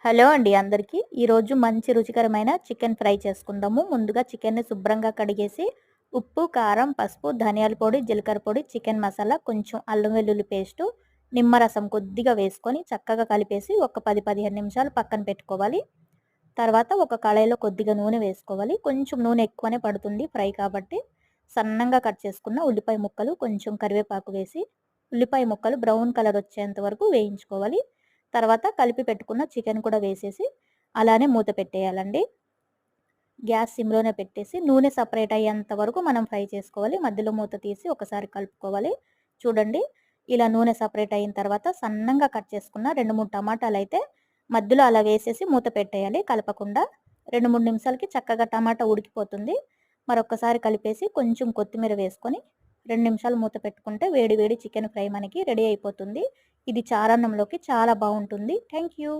Hello అండి అందరికీ. ఈరోజు మంచి రుచికరమైన చికెన్ ఫ్రై చేసుకుందాము. ముందుగా చికెన్‌ని శుభ్రంగా కడిగేసి ఉప్పు, కారం, పసుపు, ధనియాల పొడి, జీలకర్ర పొడి, చికెన్ మసాలా, కొంచెం అల్లం వెల్లుల్లి పేస్టు, నిమ్మరసం కొద్దిగా వేసుకొని చక్కగా కలిపేసి ఒక 10, 15 నిమిషాలు పక్కన పెట్టుకోవాలి. తర్వాత ఒక కళాయిలో కొద్దిగా నూనె వేసుకోవాలి. కొంచెం నూనె ఎక్కువనే పడుతుంది ఫ్రై కాబట్టి. సన్నంగా కట్ చేసుకున్న ఉల్లిపాయ ముక్కలు, కొంచెం కరివేపాకు వేసి ఉల్లిపాయ ముక్కలు బ్రౌన్ కలర్ వచ్చేంత వరకు వేయించుకోవాలి. తర్వాత కలిపి పెట్టుకున్న చికెన్ కూడా వేసేసి అలానే మూత పెట్టేయాలండి. గ్యాస్ సిమ్‌లోనే పెట్టేసి నూనె సెపరేట్ అయ్యేంత వరకు మనం ఫ్రై చేసుకోవాలి. మధ్యలో మూత తీసి ఒకసారి కలుపుకోవాలి. చూడండి, ఇలా నూనె సెపరేట్ అయిన తర్వాత సన్నంగా కట్ చేసుకున్న 2, 3 టమాటాలైతే మధ్యలో అలా వేసేసి మూత పెట్టేయాలి కలపకుండా. 2, 3 నిమిషాలకి చక్కగా టమాటా ఉడికిపోతుంది. మరొక్కసారి కలిపేసి కొంచెం కొత్తిమీర వేసుకొని 2 నిమిషాలు మూత పెట్టుకుంటే వేడి వేడి చికెన్ ఫ్రై మనకి రెడీ అయిపోతుంది. ఇది చారన్నంలోకి చాలా బావుంటుంది. Thank you.